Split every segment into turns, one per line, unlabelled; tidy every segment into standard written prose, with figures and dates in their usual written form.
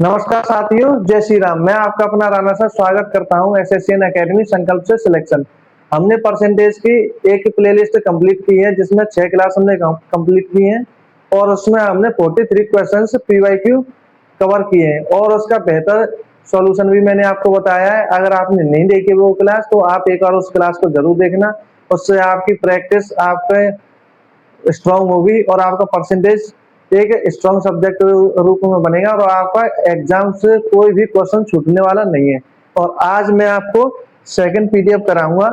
नमस्कार साथियों, जय श्री राम। मैं आपका अपना राणा सर स्वागत करता हूं एसएससीएन एकेडमी संकल्प से सिलेक्शन। हमने परसेंटेज की एक प्लेलिस्ट कंप्लीट की है जिसमें 6 क्लास हमने कंप्लीट की हैं और उसमें हमने 43 क्वेश्चंस पीवाईक्यू कवर किए हैं और उसका बेहतर सॉल्यूशन भी मैंने आपको बताया है। अगर आपने नहीं देखी वो क्लास तो आप एक बार उस क्लास को जरूर देखना। उससे आपकी प्रैक्टिस आपके स्ट्रांग होगी और आपका परसेंटेज एक स्ट्रांग सब्जेक्ट रूप में बनेगा और आपका एग्जाम से कोई भी क्वेश्चन छूटने वाला नहीं है। और आज मैं आपको सेकंड पीडीएफ कराऊंगा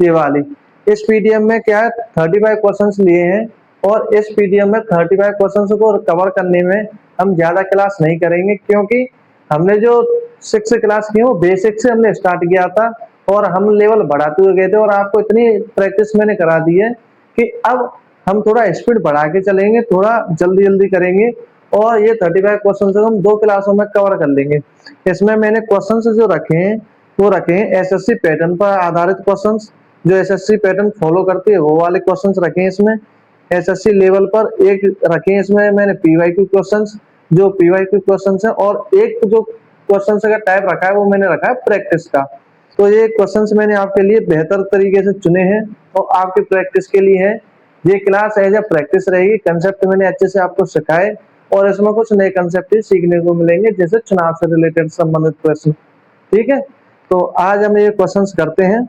ये वाली। इस पीडीएफ में क्या है, 35 क्वेश्चंस लिए हैं और इस पीडीएफ में 35 क्वेश्चंस को कवर करने में हम ज्यादा क्लास नहीं करेंगे, क्योंकि हमने जो 6 क्लास की है वो बेसिक से हमने स्टार्ट किया था और हम लेवल बढ़ाते हुए गए थे और आपको इतनी प्रैक्टिस मैंने करा दी है कि अब हम थोड़ा स्पीड बढ़ा के चलेंगे, थोड़ा जल्दी जल्दी करेंगे और ये 35 क्वेश्चन हम 2 क्लासों में कवर कर लेंगे। इसमें मैंने क्वेश्चन जो रखे हैं वो रखे हैं एसएससी पैटर्न पर आधारित क्वेश्चन, जो एसएससी पैटर्न फॉलो करती है वो वाले क्वेश्चन रखे हैं। इसमें एसएससी लेवल पर एक रखे हैं, इसमें मैंने पीवाईक्यू क्वेश्चन, जो पीवाईक्यू क्वेश्चन है, और एक जो क्वेश्चन का टाइप रखा है वो मैंने रखा है प्रैक्टिस का। तो ये क्वेश्चंस मैंने आपके लिए बेहतर तरीके से चुने हैं और आपकी प्रैक्टिस के लिए है। ये क्लास एज ए प्रैक्टिस रहेगी, कंसेप्ट मैंने अच्छे से आपको सिखाए और इसमें कुछ नए कंसेप्ट सीखने को मिलेंगे, जैसे चुनाव से रिलेटेड संबंधित प्रश्न। ठीक है, तो आज हम ये क्वेश्चंस करते हैं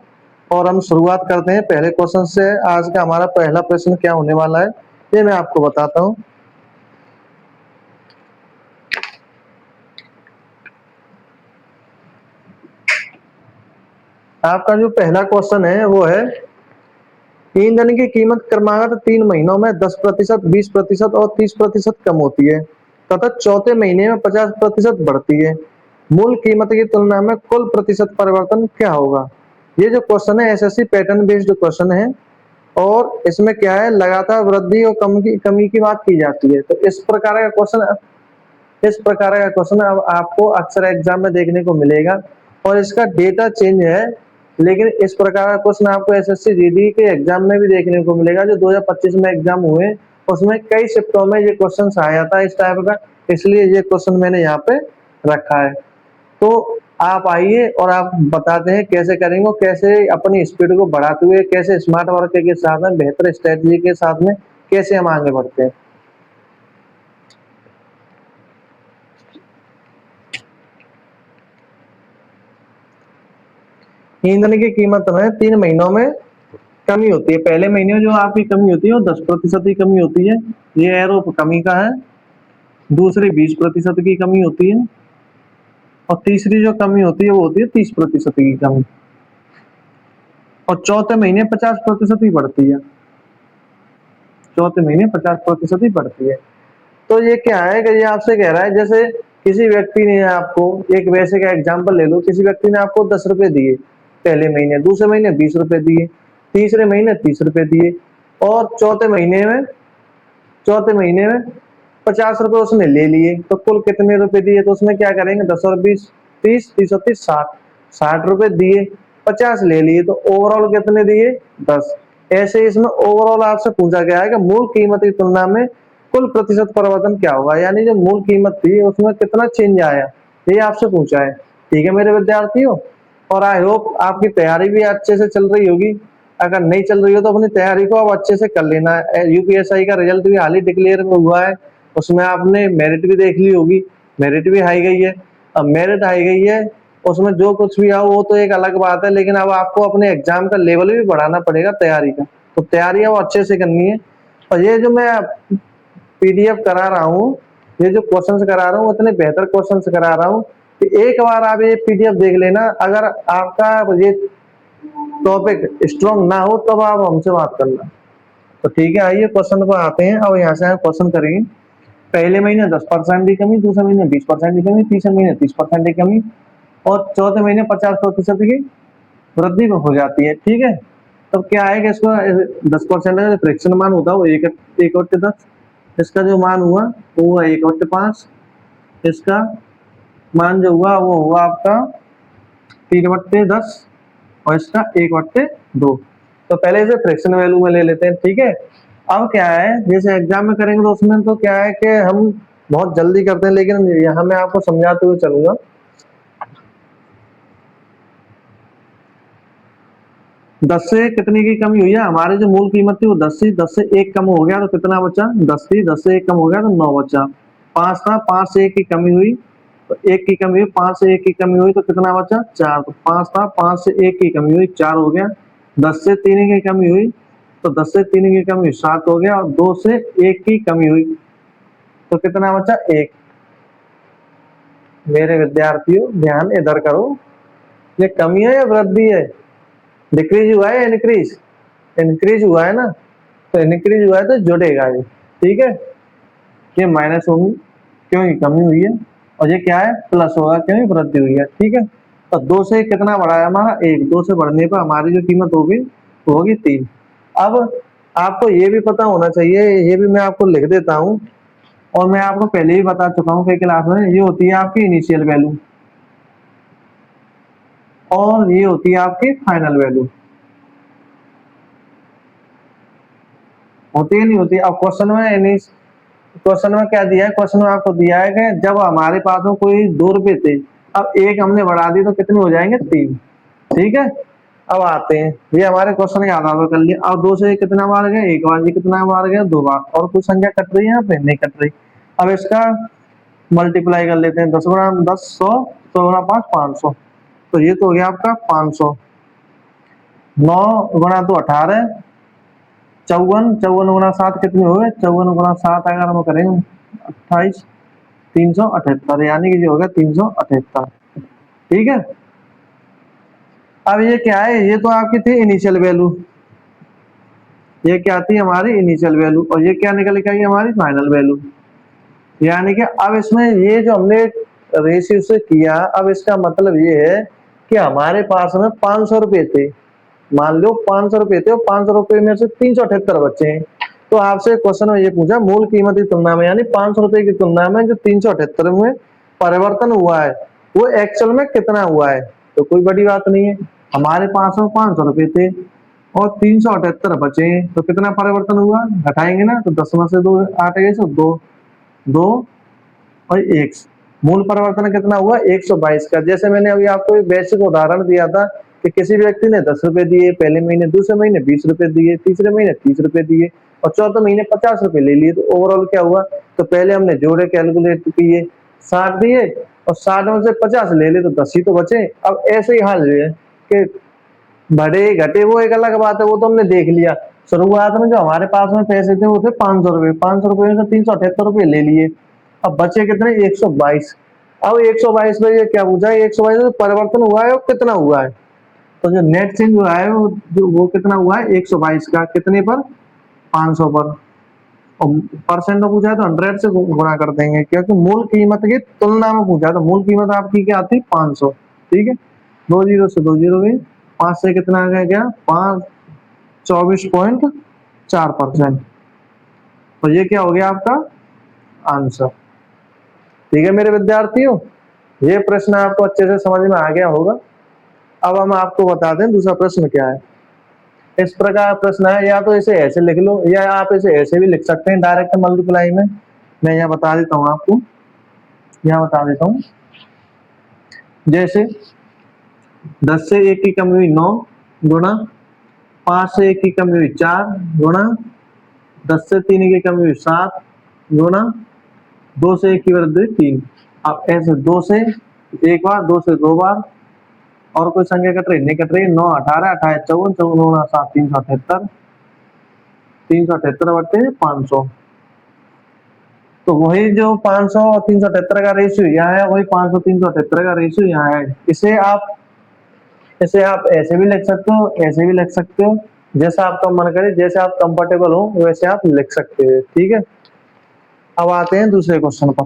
और हम शुरुआत करते हैं पहले क्वेश्चन से। आज का हमारा पहला प्रश्न क्या होने वाला है ये मैं आपको बताता हूँ। आपका जो पहला क्वेश्चन है वो है, ईंधन की कीमत क्रमागत 3 महीनों में 10%, 20% और 30% कम होती है तथा चौथे महीने में 50% बढ़ती है। मूल कीमत की तुलना में कुल प्रतिशत परिवर्तन क्या होगा? ये जो क्वेश्चन है एसएससी पैटर्न बेस्ड क्वेश्चन है और इसमें क्या है, लगातार वृद्धि और कमी की बात की जाती है। तो इस प्रकार का क्वेश्चन अब आपको अक्सर एग्जाम में देखने को मिलेगा और इसका डेटा चेंज है, लेकिन इस प्रकार का क्वेश्चन आपको एसएससी जीडी के एग्जाम में भी देखने को मिलेगा। जो 2025 में एग्जाम हुए उसमें कई शिफ्टों में ये क्वेश्चन आया था इस टाइप का, इसलिए ये क्वेश्चन मैंने यहाँ पे रखा है। तो आप आइए और आप बताते हैं कैसे करेंगे, कैसे अपनी स्पीड को बढ़ाते हुए, कैसे स्मार्ट वर्क के साथ में, बेहतर स्ट्रेटजी के साथ में कैसे हम आगे बढ़ते हैं। ईंधन की कीमत में 3 महीनों में कमी होती है। पहले महीने में जो आपकी कमी होती है वो 10% की कमी होती है, ये एरो कमी का है। दूसरी 20% की कमी होती है और तीसरी जो कमी होती है वो होती है 30% की कमी, और चौथे महीने 50% ही बढ़ती है। चौथे महीने 50% ही बढ़ती है। तो ये क्या है कि ये आपसे कह रहा है, जैसे किसी व्यक्ति ने आपको, एक वैसे का एग्जाम्पल ले लो, किसी व्यक्ति ने आपको 10 रुपए दिए पहले महीने, दूसरे महीने 20 रुपए दिए, तीसरे महीने 30 रुपए दिए और चौथे महीने में 50 रुपए उसने ले लिए, तो कुल कितने रुपए दिए? तो उसमें क्या करेंगे, 10 और 20, 30, 30 और 30, 60, 60 रुपए दिए, 50 ले लिए, तो ओवरऑल कितने दिए? 10। ऐसे इसमें ओवरऑल आपसे पूछा गया है कि मूल कीमत की तुलना में कुल प्रतिशत परिवर्तन क्या होगा, यानी जो मूल कीमत थी उसमें कितना चेंज आया, ये आपसे पूछा है। ठीक है मेरे विद्यार्थियों, और आई होप आपकी तैयारी भी अच्छे से चल रही होगी। अगर नहीं चल रही हो तो अपनी तैयारी को अब अच्छे से कर लेना है। यूपीएसआई का रिजल्ट भी हाल ही डिक्लेयर हुआ है, उसमें आपने मेरिट भी देख ली होगी, मेरिट भी हाई गई है। अब मेरिट हाई गई है, उसमें जो कुछ भी आओ वो तो एक अलग बात है, लेकिन अब आपको अपने एग्जाम का लेवल भी बढ़ाना पड़ेगा तैयारी का, तो तैयारी अब अच्छे से करनी है। और ये जो मैं पीडीएफ करा रहा हूँ, ये जो क्वेश्चंस करा रहा हूँ इतने बेहतर क्वेश्चंस करा रहा हूँ कि एक बार आप ये पीडीएफ देख लेना। अगर आपका ये टॉपिक स्ट्रॉन्ग ना हो तब आप हमसे बात करना। तो ठीक है, आइए क्वेश्चन पर आते हैं। अब यहाँ से हम क्वेश्चन करेंगे। पहले महीने 10% की कमी, दूसरे महीने 20% की कमी, तीसरे महीने 30% की कमी और चौथे महीने 50% की वृद्धि हो जाती है। ठीक है, तब क्या है कि इसको 10% का फ्रैक्शन मान होता है वो 1/10, इसका जो मान हुआ वो हुआ 1/5, इसका मान जो हुआ वो हुआ आपका 3/10 और इसका 1/2। तो पहले इसे फ्रैक्शन वैल्यू में ले लेते हैं। ठीक है, अब क्या है, जैसे एग्जाम में करेंगे तो उसमें तो क्या है कि हम बहुत जल्दी करते हैं, लेकिन यहाँ मैं आपको समझाते हुए चलूंगा। दस से कितने की कमी हुई है, हमारी जो मूल कीमत थी वो 10 थी, 10 से 1 कम हो गया तो कितना बचा, 10 थी, 10 से 1 कम हो गया तो 9 बचा। 5 था, 5 से 1 की कमी हुई तो 1 की कमी हुई, 5 से 1 की कमी हुई तो कितना बचा, 4। तो 5 था, 5 से 1 की कमी हुई, 4 हो गया। 10 से 3 की कमी हुई तो 10 से 3 की कमी हुई, 7 हो गया। और 2 से 1 की कमी हुई तो कितना बचा, 1। मेरे विद्यार्थियों ध्यान इधर करो, ये कमी है या वृद्धि है, डिक्रीज हुआ है या इंक्रीज, इंक्रीज हुआ है ना, तो इंक्रीज हुआ है तो जुड़ेगा ये, ठीक है। ये माइनस होगी क्योंकि कमी हुई है, और ये क्या है, प्लस होगा क्योंकि वृद्धि हुई है, ठीक है। तो 2 से कितना बढ़ा है हमारा, 1। 2 से बढ़ने पर हमारी जो कीमत होगी वो होगी 3। अब आपको ये भी पता होना चाहिए, ये भी मैं आपको लिख देता हूँ, और मैं आपको पहले ही बता चुका हूँ कई क्लास में, ये होती है आपकी इनिशियल वैल्यू और ये होती है आपकी फाइनल वैल्यू। होती है नहीं होती। अब क्वेश्चन में क्या दिया है, क्वेश्चन में आपको दिया है कि जब हमारे पास में कोई 2 रुपए थे, अब 1 हमने बढ़ा दी तो कितने हो जाएंगे, 3, ठीक है। अब आते हैं, ये हमारे क्वेश्चन के आधार पर कर लिया। अब 2 से कितना बार गए, 1 बार, ये कितना बार गया, 2 बार, और कुछ संख्या कट रही है यहाँ पे, नहीं कट रही। अब इसका मल्टीप्लाई कर लेते हैं, 10 गुणा 10 100, 100 गुणा 5 500, तो ये तो हो गया आपका 500। 9 गुणा 2 18, 54, 54 गुणा 7 कितने हुए, 54 गुणा 7 अगर हम करें 28, 378, यानी कि जो होगा 378, ठीक है। अब ये क्या है, ये तो आपकी थी इनिशियल वैल्यू, ये क्या थी हमारी इनिशियल वैल्यू, और ये क्या निकल के आई हमारी फाइनल वैल्यू। यानी कि अब इसमें ये जो हमने रेशियो से किया, अब इसका मतलब ये है कि हमारे पास में 500 रुपए थे, मान लो 500 रुपए थे, और 500 रुपए में से 378 बचे हैं। तो आपसे क्वेश्चन में ये पूछा, मूल कीमत की तुलना में, यानी 500 रुपए की तुलना में जो 378 में परिवर्तन हुआ है वो एक्चुअल में कितना हुआ है। तो कोई बड़ी बात नहीं है, हमारे पास में 500 रुपए थे और 378 बचे हैं, तो कितना परिवर्तन हुआ, घटाएंगे ना, तो 10 में से 2 8 गए तो 2 2 और 1, मूल परिवर्तन कितना हुआ, 122 का। जैसे मैंने अभी आपको एक बेसिक उदाहरण दिया था कि किसी व्यक्ति ने 10 रुपए दिए पहले महीने, दूसरे महीने 20 रुपए दिए, तीसरे महीने 30 रुपए दिए, और चौथे महीने 50 रुपए ले लिए। तो ओवरऑल क्या हुआ, तो पहले हमने जोड़े कैलकुलेट किए, 60 दिए और 60 में से 50 ले लिए तो 10 ही तो बचे। अब ऐसे ही हाल है कि बढ़े घटे वो एक अलग बात है, वो तो हमने देख लिया। शुरुआत में जो हमारे पास में पैसे थे वो थे 500 रुपए, 500 रुपए में से 378 रुपए ले लिए, अब बचे कितने, 122। अब 122 में ये क्या पूछा है, 122 में परिवर्तन हुआ है और कितना हुआ है, तो जो नेट चेंज हुआ है वो कितना हुआ है, 122 का, कितने पर, 500 पर। और परसेंट में पूछा है तो 100 से गुणा कर देंगे, क्योंकि मूल कीमत की तुलना में पूछा है, तो मूल कीमत आपकी क्या आती, 500, ठीक है। 2 जीरो से 2 जीरो गई, 5 से कितना आ गया, क्या 5, 24.4%। तो ये क्या हो गया आपका आंसर, ठीक है मेरे विद्यार्थियों। ये प्रश्न आपको अच्छे से समझ में आ गया होगा। अब हम आपको बता दें दूसरा प्रश्न क्या है। इस प्रकार प्रश्न है, या तो इसे ऐसे लिख लो या आप इसे ऐसे भी लिख सकते हैं डायरेक्ट मल्टीप्लाई में। मैं यहाँ बता देता हूँ आपको, यहाँ बता देता हूँ। जैसे 10 से 1 की कमी हुई 9 गुणा 5 से 1 की कमी हुई 4 गुणा 10 से 3 की कमी हुई 7 गुणा 2 से 1 की वृद्धि 3। अब ऐसे 2 से 1 बार, 2 से 2 बार, और कोई संख्या कट रही नहीं कट रही, 9 18 28 54 54 गुणा 7 378, 378 बटे 500। तो वही जो 500 और 378 का रेशियो यहाँ है, वही 500 378 का रेशियो यहाँ है। इसे आप ऐसे भी लिख सकते हो, ऐसे भी लिख सकते हो, जैसा आपका मन करे, जैसे आप कंफर्टेबल हो वैसे आप लिख सकते हो, ठीक है। अब आते हैं दूसरे क्वेश्चन पर।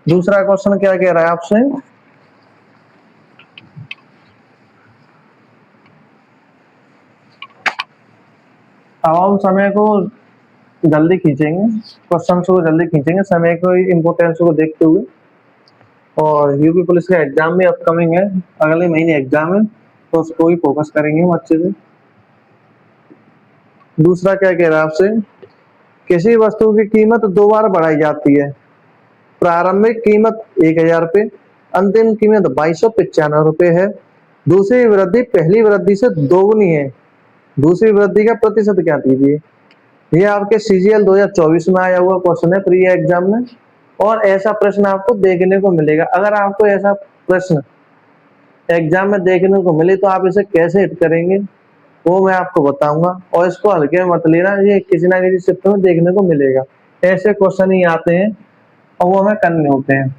दूसरा क्वेश्चन क्या कह रहा है आपसे, अब हम समय को जल्दी खींचेंगे, क्वेश्चन को जल्दी खींचेंगे, समय को इम्पोर्टेंस को देखते हुए। और यूपी पुलिस का एग्जाम भी अपकमिंग है, अगले महीने एग्जाम है, तो उसको ही फोकस करेंगे हम अच्छे से। दूसरा क्या कह रहा है आपसे, किसी वस्तु की कीमत दो बार बढ़ाई जाती है। प्रारंभिक कीमत 1000 रुपये, अंतिम कीमत 2295 है। दूसरी वृद्धि पहली वृद्धि से दोगुनी है। दूसरी वृद्धि का प्रतिशत क्या दीजिए। ये आपके सीजीएल 2024 में आया हुआ क्वेश्चन है प्री एग्जाम में, और ऐसा प्रश्न आपको देखने को मिलेगा। अगर आपको ऐसा प्रश्न एग्जाम में देखने को मिले तो आप इसे कैसे हिट करेंगे वो मैं आपको बताऊंगा, और इसको हल्के में मत लेना, ये किसी ना किसी शिफ्ट में देखने को मिलेगा। ऐसे क्वेश्चन ही आते हैं और वो हमें करने होते हैं।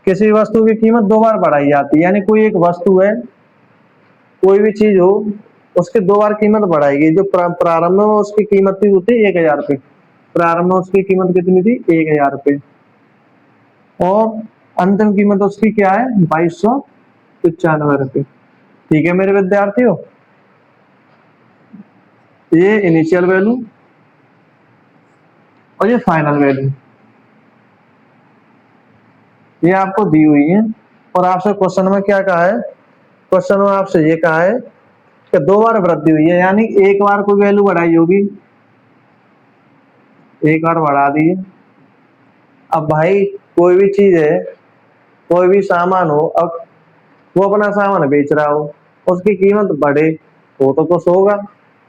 किसी वस्तु की कीमत दो बार बढ़ाई जाती है, यानी कोई एक वस्तु है, कोई भी चीज हो, उसकी दो बार कीमत बढ़ाएगी। जो प्रारंभ में उसकी कीमत थी वो थी 1000 रुपये, प्रारंभ में उसकी कीमत कितनी थी 1000 रुपये, और अंतिम कीमत उसकी क्या है 2295 रुपये। ठीक है मेरे विद्यार्थियों, ये इनिशियल वैल्यू और ये फाइनल वैल्यू ये आपको दी हुई है। और आपसे क्वेश्चन में क्या कहा है, क्वेश्चन में आपसे ये कहा है कि दो बार वृद्धि हुई है, यानी एक बार कोई वैल्यू बढ़ाई होगी, एक बार बढ़ा दी। अब भाई कोई भी चीज है, कोई भी सामान हो, अब वो अपना सामान बेच रहा हो, उसकी कीमत बढ़े तो कुछ होगा।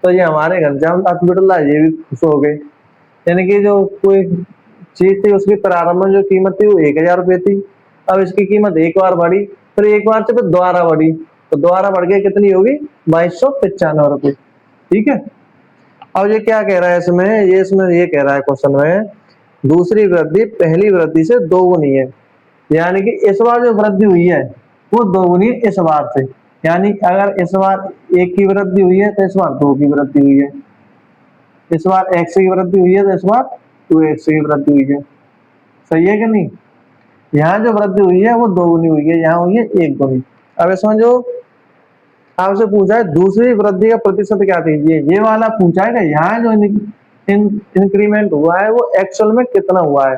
तो ये हमारे घनश्याम हॉस्पिटल ये भी खुश हो गए, यानी कि जो कोई चीज थी उसकी प्रारंभ में जो कीमत थी वो 1000 रुपये थी, अब इसकी कीमत एक बार बढ़ी, फिर एक बार से फिर दोबारा बढ़ी, तो दोबारा बढ़ के कितनी होगी 2295 रुपये। ठीक है। अब ये क्या कह रहा है इसमें, ये कह रहा है क्वेश्चन में, दूसरी वृद्धि पहली वृद्धि से दोगुनी है, यानी कि इस बार जो वृद्धि हुई है वो दोगुनी इस बार से। यानी अगर इस बार एक की वृद्धि हुई है तो इस बार दो की वृद्धि हुई है, इस बार एक्स की वृद्धि हुई है तो इस बार 2x की वृद्धि हुई है। सही है कि नहीं। यहाँ जो वृद्धि हुई है वो दोगुनी हुई है, यहाँ हुई है एक गुनी। अब इसमें जो आपसे पूछा है दूसरी वृद्धि का प्रतिशत क्या दीजिए, ये वाला पूछा है कि यहाँ जो इंक्रीमेंट हुआ है वो एक्चुअल में कितना हुआ है।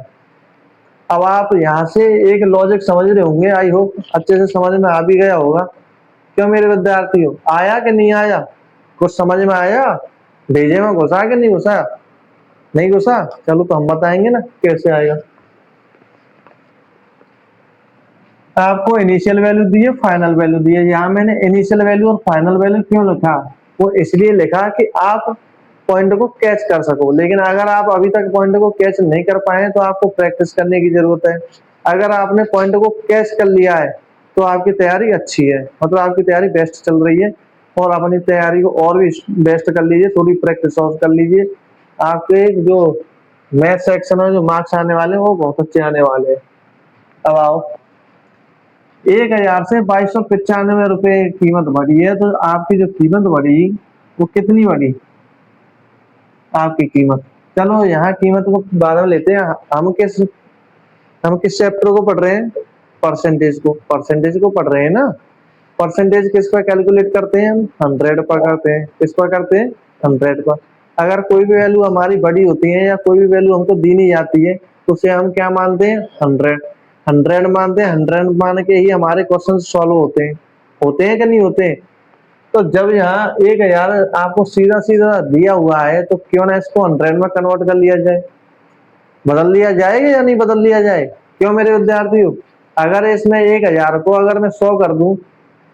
अब आप यहाँ से एक लॉजिक समझ रहे होंगे, आई होप अच्छे से समझ में आ भी गया होगा। क्यों मेरे विद्यार्थियों, आया कि नहीं आया, कुछ समझ में आया, भेजे में घुसा कि नहीं घुसा, नहीं घुसा, चलो तो हम बताएंगे ना कैसे आएगा। आपको इनिशियल वैल्यू दी है, फाइनल वैल्यू दी है। यहाँ मैंने इनिशियल वैल्यू और फाइनल वैल्यू क्यों लिखा, वो इसलिए लिखा कि आप पॉइंट को कैच कर सको। लेकिन अगर आप अभी तक पॉइंट को कैच नहीं कर पाए तो आपको प्रैक्टिस करने की जरूरत है। अगर आपने पॉइंट को कैच कर लिया है तो आपकी तैयारी अच्छी है, मतलब आपकी तैयारी बेस्ट चल रही है, और अपनी तैयारी को और भी बेस्ट कर लीजिए, थोड़ी प्रैक्टिस और कर लीजिए। आपके जो मैथ सेक्शन में जो मार्क्स आने वाले हैं वो बहुत अच्छे आने वाले हैं। अब आओ, 1000 से 2295 रुपये कीमत बढ़ी है, तो आपकी जो कीमत बढ़ी वो कितनी बढ़ी आपकी कीमत। चलो यहाँ कीमत को बाद में लेते हैं, हम किस चैप्टर को पढ़ रहे हैं, परसेंटेज को पढ़ रहे हैं ना। परसेंटेज किस पर कैलकुलेट करते हैं हम, 100 पर करते हैं। किस पर करते हैं, 100 पर। अगर कोई भी वैल्यू हमारी बड़ी होती है या कोई भी वैल्यू हमको दी नहीं जाती है तो उसे हम क्या मानते हैं, 100 मानते हैं। 100 मान के ही हमारे क्वेश्चन सॉल्व होते हैं कि नहीं होते हैं। तो जब यहाँ 1000 आपको सीधा सीधा दिया हुआ है तो क्यों ना इसको 100 में कन्वर्ट कर लिया जाए, बदल लिया जाएगा या नहीं बदल लिया जाए। क्यों मेरे विद्यार्थियों, अगर इसमें 1000 को अगर मैं 100 कर दूं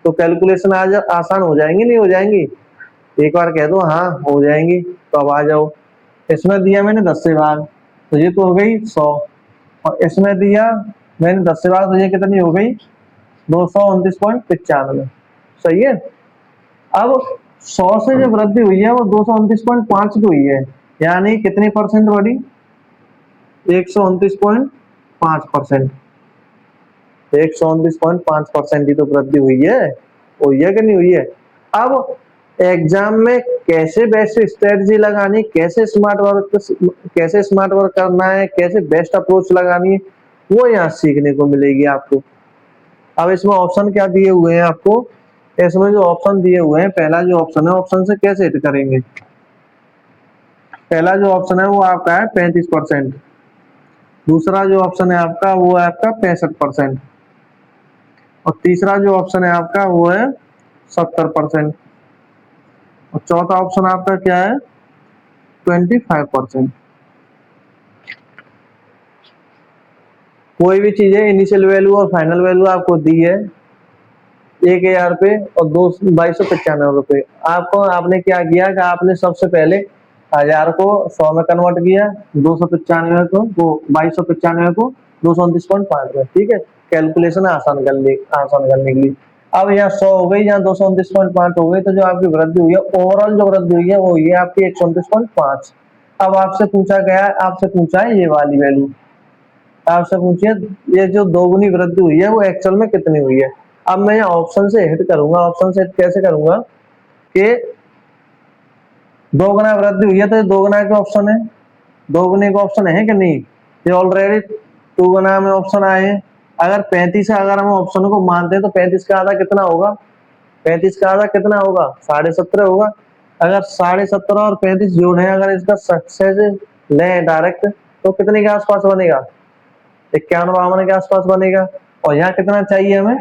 तो कैलकुलेशन आसान हो जाएंगी नहीं हो जाएंगी, एक बार कह दो हाँ हो जाएंगी। तो अब आ जाओ, इसमें दिया मैंने 10 से भाग तो ये तो हो गई 100, और इसमें दिया मैंने 10 से भाग तो ये कितनी हो गई 229.95। सही है। अब 100 से जो वृद्धि हुई है वो 229.5 की हुई है, यानी कितनी परसेंट बढ़ी, 129.5%। 129.5% की तो वृद्धि हुई है कि नहीं हुई है। अब एग्जाम में कैसे बेस्ट स्ट्रेटजी लगानी, कैसे स्मार्ट वर्क करना है, कैसे बेस्ट अप्रोच लगानी है, वो यहाँ सीखने को मिलेगी आपको। अब इसमें ऑप्शन क्या दिए हुए हैं आपको, इसमें जो ऑप्शन दिए हुए हैं, पहला जो ऑप्शन है, ऑप्शन से कैसे हिट करेंगे। पहला जो ऑप्शन है वो आपका है 35%, दूसरा जो ऑप्शन है आपका वो है आपका 65%, और तीसरा जो ऑप्शन है आपका वो है 70%, और चौथा ऑप्शन आपका क्या है, 25%। कोई भी चीज है, इनिशियल वैल्यू और फाइनल वैल्यू आपको दी है 1,000 रुपये और 2295 रुपये। आपको आपने क्या किया कि आपने सबसे पहले 1000 को 100 में कन्वर्ट किया, 295 को वो 2295 को 229.5 में, ठीक है। कैलकुलेशन आसान करने के लिए। अब यहाँ 100 हो गई, यहाँ 229.5 हो गई, तो जो आपकी वृद्धि हुई है, ओवरऑल जो वृद्धि हुई है वो हुई है आपकी 129.5। अब आपसे पूछा है ये वाली वैल्यू, आपसे पूछिए ये जो दोगुनी वृद्धि हुई है वो एक्चुअल में कितनी हुई है। अब मैं यहाँ ऑप्शन से हिट करूंगा। ऑप्शन से हिट कैसे करूंगा कि दोगुना वृद्धि हुई है तो ये दोगुना के ऑप्शन है, दोगुने का ऑप्शन है कि नहीं, ये ऑलरेडी 2 गुना में ऑप्शन आए हैं। अगर 35 है, अगर हम ऑप्शन को मानते हैं तो 35 का आधा कितना होगा, 35 का आधा कितना होगा, 17.5 होगा। अगर 17.5 और 35 जोड़ है, अगर इसका सक्सेस लें डायरेक्ट तो कितने के आसपास बनेगा, 51-52 के आसपास बनेगा। और यहाँ कितना चाहिए हमें,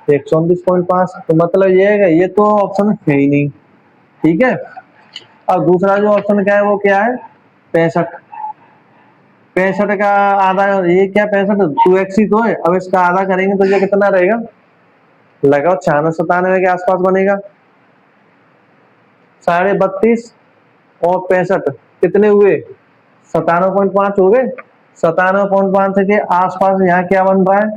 129.5। तो मतलब ये है कि ये तो ऑप्शन है ही नहीं, ठीक है। अब दूसरा जो ऑप्शन क्या है वो क्या है, 65। 65 का आधा, ये क्या 65 2x ही तो है। अब इसका आधा करेंगे तो ये कितना रहेगा, लगाओ 96-97 के आसपास बनेगा। 32.5 और 65 कितने हुए, 97.5 हो गए। 97.5 के आसपास यहाँ क्या बन रहा है,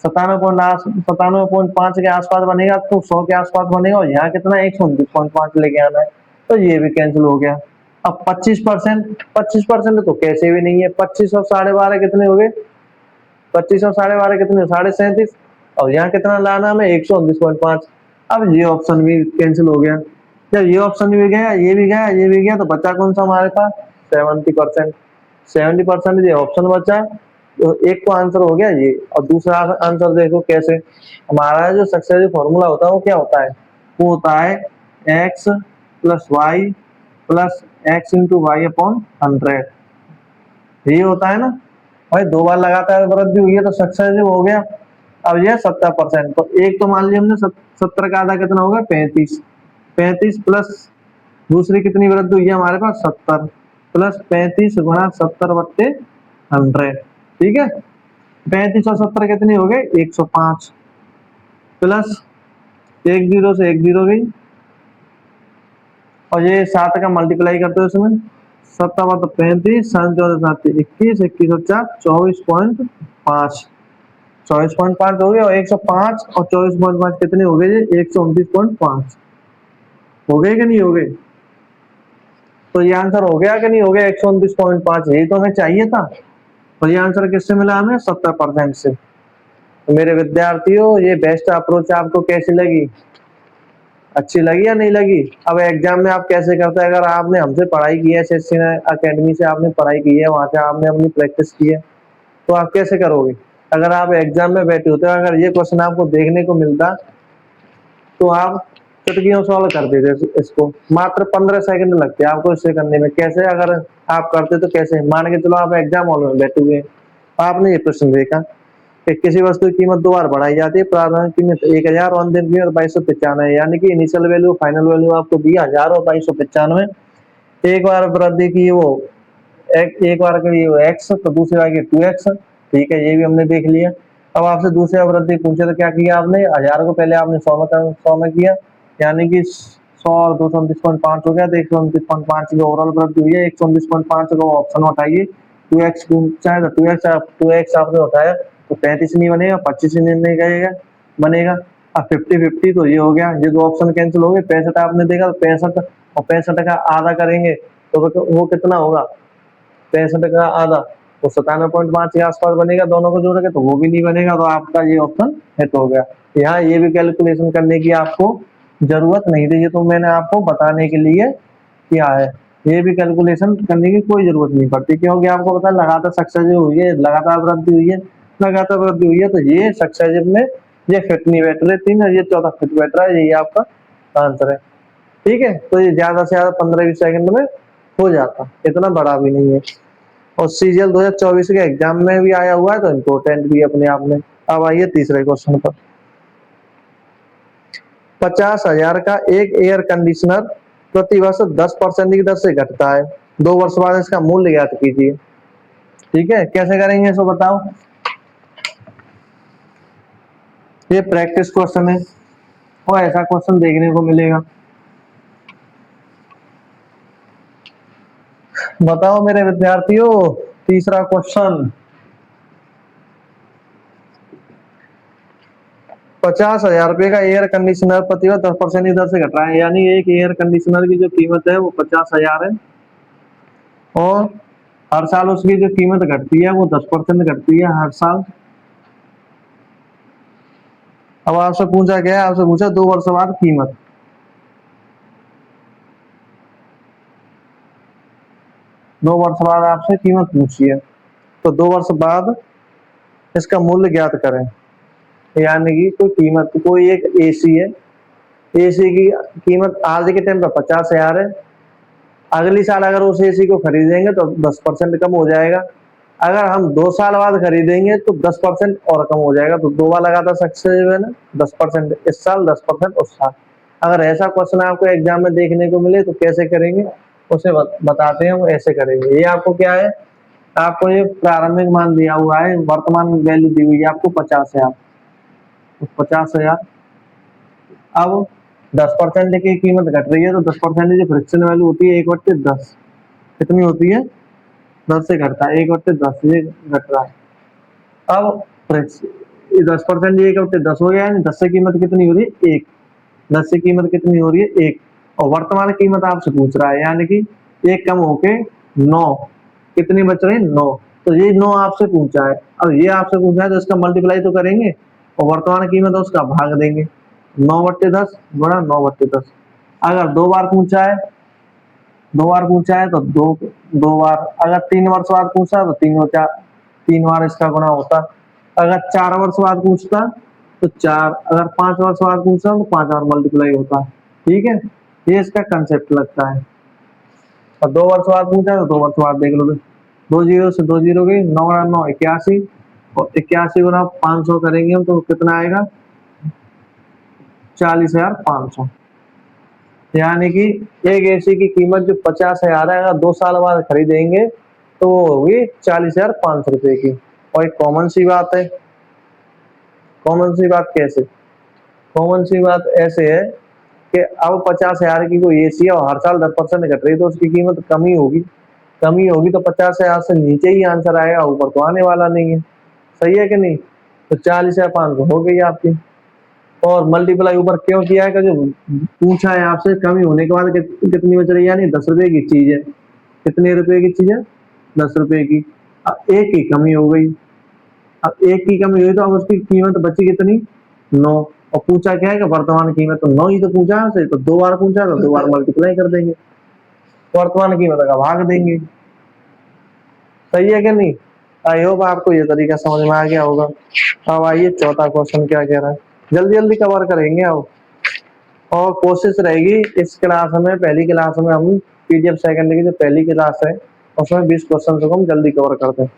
97.5 के आसपास बनेगा तो 100 के आसपास बनेगा। और यहाँ कितना 129.5 लेके आना है, तो ये भी कैंसिल हो गया। अब 25% तो कैसे भी नहीं है। 25 और 12.5 कितने हो गए, 25 और 12.5 कितने, 37.5। और यहाँ कितना लाना हमें, 129.5। अब ये ऑप्शन भी कैंसिल हो गया। जब ये ऑप्शन भी गया, ये भी गया, ये भी गया, तो बचा कौन सा हमारे पास, 70%। 70% ये ऑप्शन बचा, तो एक तो आंसर हो गया ये। और दूसरा आंसर देखो कैसे, हमारा जो सक्सेस फॉर्मूला होता है वो क्या होता है, वो होता है x plus y plus x into y upon 100। ये होता है ना भाई, 2 बार लगातार वृद्धि हुई है तो सक्सेस हो गया। अब ये 70%, तो एक तो मान लिया हमने 70 का आधा कितना होगा, 35। 35 प्लस दूसरी कितनी वृद्धि हुई है हमारे पास, 70 प्लस 35 गुणा 70/100, ठीक है। 35 और 70 कितनी हो गए, 105 प्लस एक जीरो से एक जीरो गई, और ये 7 का मल्टीप्लाई करते हो इसमें, 7 तो 35, 7 21, 21 और 4 24.5, 24.5 हो गए। और 105 और 24.5 कितने हो गए, 129.5 हो गए कि नहीं हो गए। तो ये आंसर हो गया कि नहीं हो गया, 129.5, यही तो हमें चाहिए था। और ये आंसर किससे मिला हमें, 70% से। तो मेरे विद्यार्थियों, ये बेस्ट अप्रोच आपको कैसी लगी, अच्छी लगी या नहीं लगी। अब एग्जाम में आप कैसे करते हैं, अगर आपने हमसे पढ़ाई की है, एसएससी अकेडमी से आपने पढ़ाई की है, वहां से आपने अपनी प्रैक्टिस की है, तो आप कैसे करोगे। अगर आप एग्जाम में बैठे होते, अगर ये क्वेश्चन आपको देखने को मिलता तो आप चुटकियों सॉल्व कर देते इसको, मात्र 15 सेकंड लगते आपको इसे करने में। कैसे, अगर आप करते तो कैसे, मान के चलो आप एग्जाम हॉल में बैठे हुए, आपने ये प्रश्न देखा कि किसी वस्तु की कीमत 2 बार बढ़ाई जाती है, प्रारंभिक कीमत 1000 और अंतिम कीमत 2295, यानी कि इनिशियल वैल्यू फाइनल वैल्यू आपको दी 1000 और 2295। एक बार वृद्धि की वो एक बार की वो x, तो दूसरी बार की 2x, ठीक है, ये भी हमने देख लिया। अब आपसे दूसरी वृद्धि पूछे तो क्या किया आपने, 1000 को पहले आपने 100 में किया, यानी कि 100 और 229.5 हो गया, तो 129.5 की ओवरऑल वृद्धि हुई है। 129.5 को ऑप्शन में उठाइए, 2x चाहे तो 2x आपने उठाया तो 35 नहीं बनेगा, 25 नहीं गएगा बनेगा। अब 50-50 तो ये हो गया, ये दो ऑप्शन कैंसिल हो गए। 65 आपने देखा तो 65 और 65 का आधा करेंगे तो वो कितना होगा, 65 का आधा तो 97.5 के आसपास बनेगा, दोनों को जोड़ेंगे तो वो भी नहीं बनेगा, तो आपका ये ऑप्शन हिट हो गया। यहाँ ये भी कैलकुलेशन करने की आपको जरूरत नहीं थी, ये तो मैंने आपको बताने के लिए किया है। ये भी कैलकुलेशन करने की कोई जरूरत नहीं पड़ती, क्योंकि आपको पता है लगातार सक्सेसिव हुई है, लगातार वृद्धि हुई है, लगातार वृद्धि हुई है, तो ये सक्सेसिव में ये फिट नहीं बैठ रहे 3 और ये चौथा फिट बैठ रहा है, यही आपका आंसर है, ठीक है। तो ये ज्यादा से ज्यादा 15-20 सेकंड में हो जाता, इतना बड़ा भी नहीं है। और सीजीएल 2024 के एग्जाम में भी आया हुआ है, तो इम्पोर्टेंट भी अपने आप में। अब आइए तीसरे क्वेश्चन पर। 50,000 का एक एयर कंडीशनर प्रति वर्ष 10% की दर से घटता है। 2 वर्ष बाद इसका मूल्य ज्ञात कीजिए। ठीक है, कैसे करेंगे इसको बताओ। ये प्रैक्टिस क्वेश्चन है और ऐसा क्वेश्चन देखने को मिलेगा। बताओ मेरे विद्यार्थियों, तीसरा क्वेश्चन। 50,000 रुपए का एयर कंडीशनर प्रतिवर्ष 10% की दर से घट रहा है, यानी एक एयर कंडीशनर की जो कीमत है वो 50,000 है और हर साल उसकी जो कीमत घटती है वो 10% घटती है हर साल। अब आपसे पूछा गया, आपसे पूछा 2 वर्ष बाद कीमत। 2 वर्ष बाद आपसे कीमत पूछी है, तो 2 वर्ष बाद इसका मूल्य ज्ञात करें। यानी कि कोई कीमत, कोई एक एसी है, एसी की कीमत आज के टाइम पे 50,000 है। अगली साल अगर उस एसी को खरीदेंगे तो 10% कम हो जाएगा। अगर हम 2 साल बाद खरीदेंगे तो 10% और कम हो जाएगा। तो 2 बार लगातार सक्सेस है ना, 10% इस साल, 10% उस साल। अगर ऐसा क्वेश्चन आपको एग्जाम में देखने को मिले तो कैसे करेंगे, उसे बताते हैं। वो ऐसे करेंगे। ये आपको क्या है, आपको ये प्रारंभिक मान दिया हुआ है, वर्तमान वैल्यू दी हुई है आपको 50,000। 50,000 अब 10% की कीमत घट रही है तो 10% की जो फ्रिक्शन वैल्यू होती है 1/10 कितनी होती है, 10 से घटता है, 1/10 ये घट रहा है। अब 10% 1/10 हो गया, यानी 10 से कीमत कितनी हो रही है, 1। 10 से कीमत कितनी हो रही है, 1। और वर्तमान कीमत आपसे पूछ रहा है, यानी कि 1 कम होके 9, कितनी बच रही है, 9। तो ये 9 आपसे पूछा है। अब ये आपसे पूछा है तो इसका मल्टीप्लाई तो करेंगे और वर्तमान कीमत है उसका भाग देंगे। 9/10 गुणा 9/10। अगर 2 बार पूछा है, 2 बार पूछा है तो 2 बार। अगर 3 वर्ष बाद पूछा तो 3 बार इसका गुणा होता। अगर 4 वर्ष बाद पूछता तो 4। अगर 5 वर्ष बाद पूछता तो 5 बार मल्टीप्लाई होता। ठीक है, ये इसका कंसेप्ट लगता है। और 2 वर्ष बाद पूछा तो 2 वर्ष बाद देख लो। 2 जीरो से 2 जीरो गई, 9 गुणा 9 81 और 81 गुणा 500 करेंगे हम तो कितना आएगा, 40,500। यानी कि एक एसी की कीमत जो 50,000 है, अगर 2 साल बाद खरीदेंगे तो वो होगी 40,500 रुपए की। और एक कॉमन सी बात है। कॉमन सी बात कैसे, कॉमन सी बात ऐसे है कि अब 50,000 की कोई एसी है और हर साल 10% घट रही है तो उसकी कीमत कमी होगी। कमी होगी तो 50,000 से नीचे ही आंसर आएगा, ऊपर तो आने वाला नहीं है। सही है कि नहीं। तो 40,500 हो गई आपकी। और मल्टीप्लाई ऊपर क्यों किया है, जो पूछा है आपसे कमी होने के बाद कितनी बच रही है, यानी 10 रुपए की चीज है। कितने रुपए की चीज है, 10 रुपए की। अब एक की कमी हो गई, अब एक की कमी हुई तो अब उसकी कीमत बची कितनी, 9। और पूछा क्या है कि वर्तमान कीमत, तो 9 ही तो पूछा है, तो 2 बार पूछा तो 2 बार मल्टीप्लाई कर देंगे, वर्तमान कीमत का भाग देंगे। सही है कि नहीं। आई होप आपको ये तरीका समझ में आ गया होगा। अब आइए चौथा क्वेश्चन क्या कह रहा है, जल्दी जल्दी कवर करेंगे अब। और कोशिश रहेगी इस क्लास में, पहली क्लास में हम पीडीएफ सेकंड की जो पहली क्लास है उसमें 20 क्वेश्चन को हम जल्दी कवर करते हैं,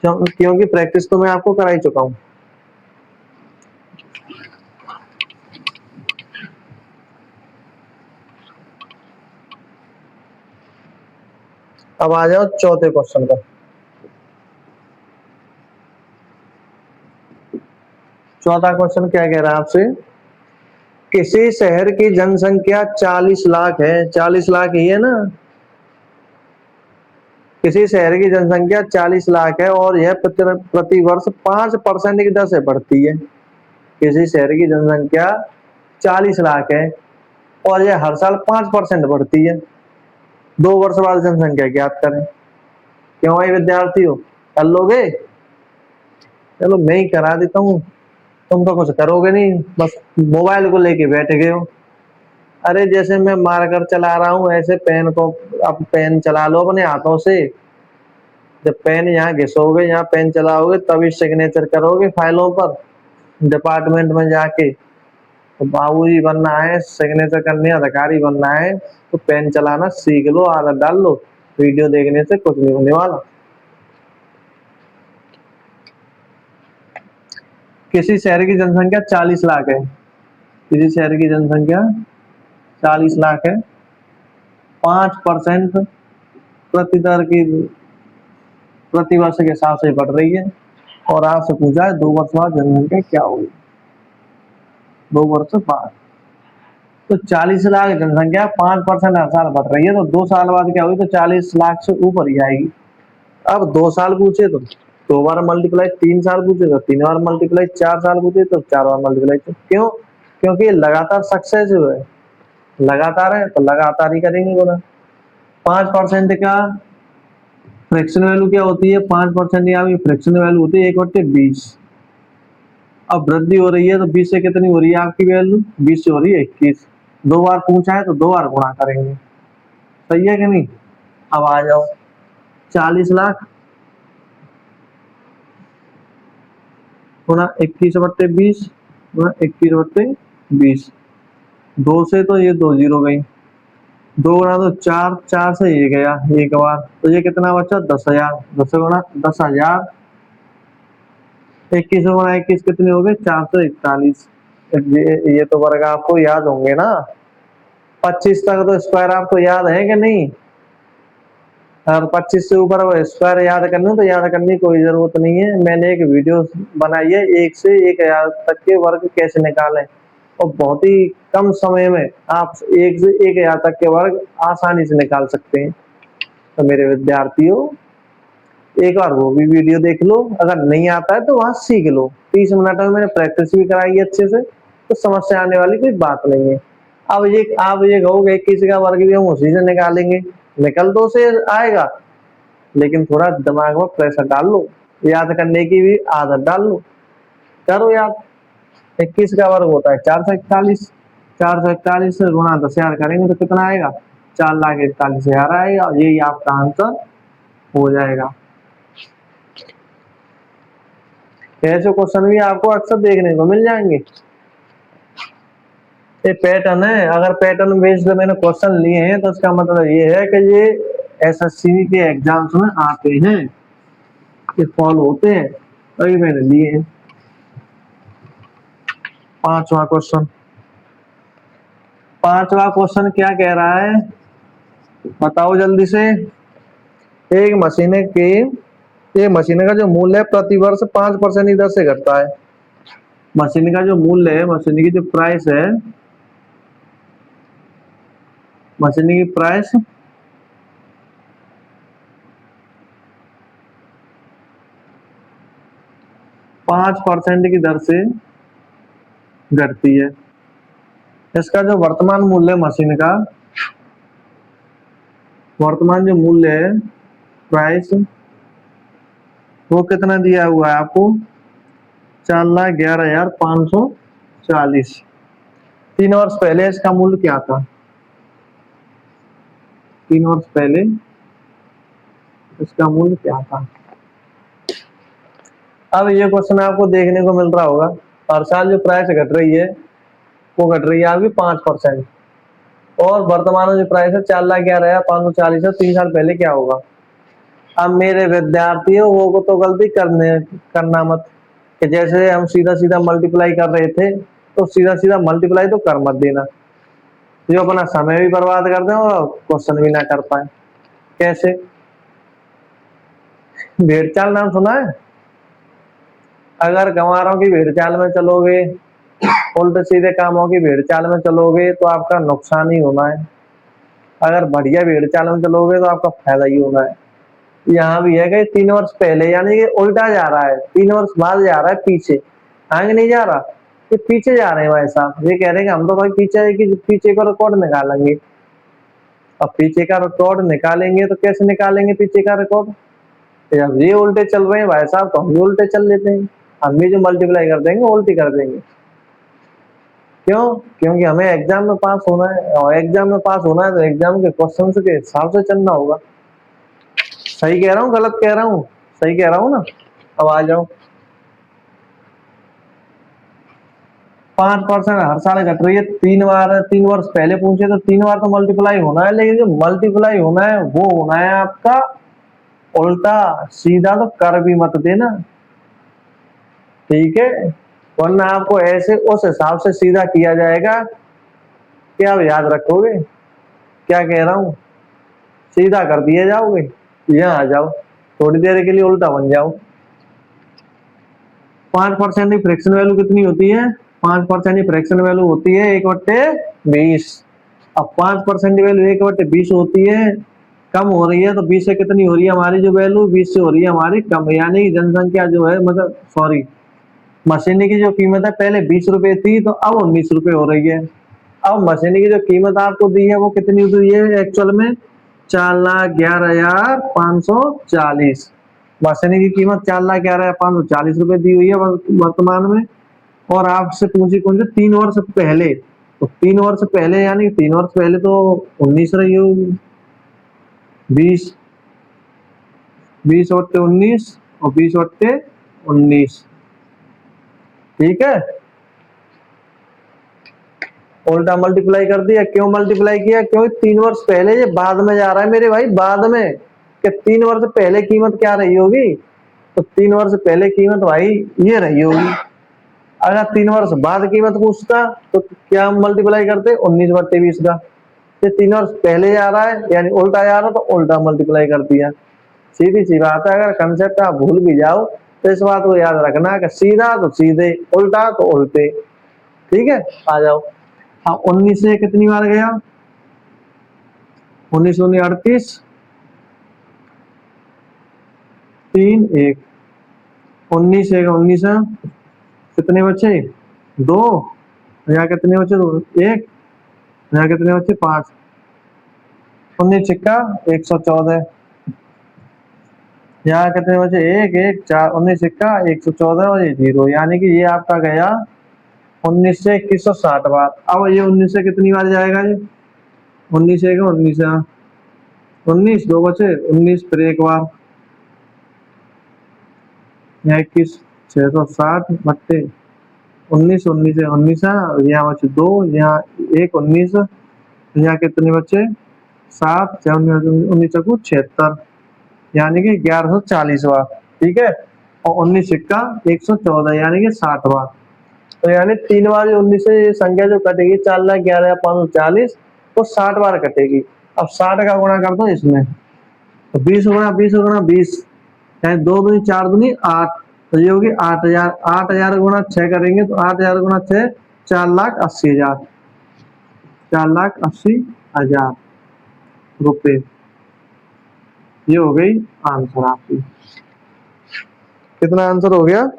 क्योंकि प्रैक्टिस तो मैं आपको करा ही चुका हूँ। अब आ जाओ चौथे क्वेश्चन पर। चौथा क्वेश्चन क्या कह रहा है आपसे, किसी शहर की जनसंख्या 40 लाख है, 40 लाख ही है ना। किसी शहर की जनसंख्या 40 लाख है और यह प्रति वर्ष 5% की दर से बढ़ती है। किसी शहर की जनसंख्या 40 लाख है और यह हर साल 5% बढ़ती है। 2 वर्ष बाद जनसंख्या ज्ञात करें। क्यों भाई विद्यार्थियों, कर लोगे। चलो मैं ही करा देता हूँ, तुम तो कुछ करोगे नहीं, बस मोबाइल को लेके बैठ गए हो। अरे जैसे मैं मार्कर चला रहा हूँ ऐसे पेन को, अब पेन चला लो अपने हाथों से। जब पेन यहाँ घिसोगे, यहाँ पेन चलाओगे तभी सिग्नेचर करोगे फाइलों पर। डिपार्टमेंट में जाके तो बाबूजी बनना है, सिग्नेचर करने अधिकारी बनना है तो पेन चलाना सीख लो, आदत डाल लो। वीडियो देखने से कुछ नहीं होने वाला। किसी शहर की जनसंख्या 40 लाख है, किसी शहर की जनसंख्या 40 लाख है, 5% प्रति दर की प्रति वर्ष के हिसाब से बढ़ रही है। और आपसे पूछा है 2 वर्ष बाद जनसंख्या क्या होगी, 2 वर्ष बाद। तो 40 लाख जनसंख्या 5% हर साल बढ़ रही है, तो 2 साल बाद क्या होगी, तो 40 लाख से ऊपर ही आएगी। अब 2 साल पूछे तो 2 बार मल्टीप्लाई, 3 साल पूछे तो 3 बार मल्टीप्लाई, 4 साल पूछे तो 4 बार मल्टीप्लाई। क्यों? क्योंकि लगातार सक्सेसिव है, लगातार है तो लगातार ही करेंगे गुना। 5% का फ्रैक्शन वैल्यू क्या होती है, 5% यहाँ की फ्रैक्शन वैल्यू होती है 1/20। अब वृद्धि हो रही है तो 20 से कितनी हो रही है आपकी वैल्यू, 20 से हो रही है 21। 2 बार पूछा है तो 2 बार गुणा करेंगे, सही है कि नहीं। अब आ जाओ 40 लाख गुणा 21/20 गुणा 21/20। 2 से तो ये 2 जीरो गई, 2 गुणा तो 4, 4 से ये गया एक बार, तो ये कितना बचा 10,000। 10 गुणा 10,000, 21 गुणा 21 कितने हो गए 441। ये तो वर्ग आपको याद होंगे ना, 25 तक तो स्क्वायर आपको याद है कि नहीं। और 25 से ऊपर स्क्वायर याद करने तो याद करने की कोई जरूरत नहीं है, मैंने एक वीडियो बनाई है 1 से 1000 तक के वर्ग कैसे निकालें, और बहुत ही कम समय में आप 1 से 1000 तक के वर्ग आसानी से निकाल सकते हैं। तो मेरे विद्यार्थियों एक बार वो भी वीडियो देख लो, अगर नहीं आता है तो वहां सीख लो। 30 मिनट में मैंने प्रैक्टिस भी कराई है अच्छे से, तो समस्या आने वाली कोई बात नहीं है। अब ये आप ये कहोगे किसी का वर्ग भी हम उसी से निकालेंगे, निकल तो से आएगा, लेकिन थोड़ा दिमाग में प्रेशर डाल लो, याद करने की भी आदत डाल लो, करो याद। 21 का वर्ग होता है 441, 441 से गुणा 10,000 करेंगे तो कितना आएगा 4,41,000 आएगा। यही आपका आंसर हो जाएगा। ऐसे क्वेश्चन भी आपको अक्सर देखने को मिल जाएंगे। ये पैटर्न है, अगर पैटर्न बेस्ड मैंने क्वेश्चन लिए हैं तो इसका मतलब ये है कि ये एसएससी के एग्जाम्स में आते हैं, ये फॉलो होते हैं, तभी मैंने लिए हैं। 5वां क्वेश्चन, 5वां क्वेश्चन क्या कह रहा है बताओ जल्दी से। एक मशीन का जो मूल्य है प्रति वर्ष 5% की दर से घटता है। मशीन का जो मूल्य है, मशीन की जो प्राइस है, मशीन की प्राइस 5% की दर से घटती है। इसका जो वर्तमान मूल्य है मशीन का, वर्तमान जो मूल्य है प्राइस, वो कितना दिया हुआ है आपको 4,11,540। 3 वर्ष पहले इसका मूल्य क्या था, 3 वर्ष पहले इसका मूल्य क्या था। अब ये क्वेश्चन आपको देखने को मिल रहा होगा, हर साल जो प्राइस घट रही है वो घट रही है आपकी 5%, और वर्तमान में जो प्राइस है 4,11,540 है। 3 साल पहले क्या होगा। अब मेरे विद्यार्थियों वो तो गलती करना मत, कि जैसे हम सीधा सीधा मल्टीप्लाई कर रहे थे तो सीधा सीधा मल्टीप्लाई तो कर मत देना, जो अपना समय भी बर्बाद कर दें और क्वेश्चन भी ना कर पाए। कैसे, भेड़ चाल नाम सुना है। अगर गंवारों की भेड़ चाल में चलोगे, उल्टे सीधे कामों की भेड़ चाल में चलोगे तो आपका नुकसान ही होना है, अगर बढ़िया भेड़ चाल में चलोगे तो आपका फायदा ही होना है। यहाँ भी है कि 3 वर्ष पहले, यानी कि उल्टा जा रहा है, 3 वर्ष बाद जा रहा है पीछे, आगे नहीं जा रहा, ये पीछे जा रहे हैं भाई साहब। ये कह रहे हैं कि हम तो भाई पीछे का रिकॉर्ड निकालेंगे। अब पीछे का रिकॉर्ड निकालेंगे तो कैसे निकालेंगे पीछे का रिकॉर्ड, जब ये उल्टे चल रहे हैं भाई साहब तो हम भी उल्टे चल लेते हैं, हम भी जो मल्टीप्लाई कर देंगे उल्टी कर देंगे। क्यों? क्योंकि हमें एग्जाम में पास होना है, और एग्जाम में पास होना है तो एग्जाम के क्वेश्चन के हिसाब से चलना होगा। सही कह रहा हूँ गलत कह रहा हूँ, सही कह रहा हूँ ना। अब आ जाओ 5% हर साल घट रही है, 3 वर्ष पहले पूछे तो 3 बार तो मल्टीप्लाई होना है, लेकिन जो मल्टीप्लाई होना है वो होना है आपका उल्टा, सीधा तो कर भी मत देना, ठीक है। वरना आपको ऐसे उस हिसाब से सीधा किया जाएगा कि आप याद रखोगे क्या कह रहा हूँ, सीधा कर दिए जाओगे, यहाँ आ जाओ, थोड़ी देर के लिए उल्टा बन जाओ। 5% की फ्रैक्शन वैल्यू कितनी होती है? 5% की फ्रैक्शन वैल्यू होती है 1/20। अब 5% की वैल्यू 1/20 होती है, कम हो रही है तो 20 से कितनी हो रही है हमारी जो वैल्यू? 20 से हो रही है हमारी कम, यानी जनसंख्या जो है, मतलब सॉरी, मशीनरी की जो कीमत है पहले 20 रुपए थी तो अब 19 रुपए हो रही है। अब मशीनरी की जो कीमत आपको दी है वो कितनी हुई है एक्चुअल में? 4,11,540। मशीनरी की कीमत 4,11,540 रुपए दी हुई है वर्तमान में। और आपसे पूछी कौन से 3 वर्ष पहले, तो 3 वर्ष पहले यानी 3 वर्ष पहले तो 19 रही होगी। 20, 20/19 और 20/19, ठीक है। उल्टा मल्टीप्लाई कर दिया। क्यों मल्टीप्लाई किया? क्योंकि 3 वर्ष पहले, ये बाद में जा रहा है मेरे भाई, बाद में, कि 3 वर्ष पहले कीमत क्या रही होगी? तो 3 वर्ष पहले कीमत भाई ये रही होगी। अगर 3 वर्ष बाद कीमत पूछता तो क्या मल्टीप्लाई करते? 19/20 का। ये 3 वर्ष पहले जा रहा है यानी उल्टा जा रहा है तो उल्टा मल्टीप्लाई कर दिया। सीधी सी बात है। अगर कंसेप्ट आप भूल भी जाओ तो इस बात को याद रखना कि सीधा तो सीधे, उल्टा तो उल्टे, ठीक है। आ जाओ। हाँ, 19 से कितनी बार गया? 19 19 38, 3 1, 19 1 19, कितने बचे? 2, यहाँ कितने बचे? 2 1, यहाँ कितने बचे? 5, 19 छिक्का 114, यहाँ कितने बचे? 1 1 4, 19 छिक्का 114 और ये 0, यानी कि ये आपका गया 19 से 2160 बार। अब ये 19 से कितनी बार जाएगा? ये 19 1 19, 19 2 बचे, 19 फिर एक बार, यहाँ 21 660 बट्टे 19 19 है 19, यहाँ बचे 2, यहाँ 1 19, यहाँ कितने बचे? 7 19 चकू 76, यानी कि 1140 बार, ठीक है। और 19 सिक्का 114 यानी कि 60 बार। तो यानी 3 बार 19 से ये संख्या जो कटेगी 4,11,540, तो 60 बार कटेगी। अब 60 का गुणा कर दो इसमें, तो 20 गुणा 20 गुणा 20, यानी 2 दूनी 4 दूनी 8, तो ये होगी 8,000। 8,000 गुणा 6 करेंगे तो 8,000 गुणा 6 4,80,000, 4,80,000 रुपए। ये हो गई आंसर आपकी। कितना आंसर हो गया?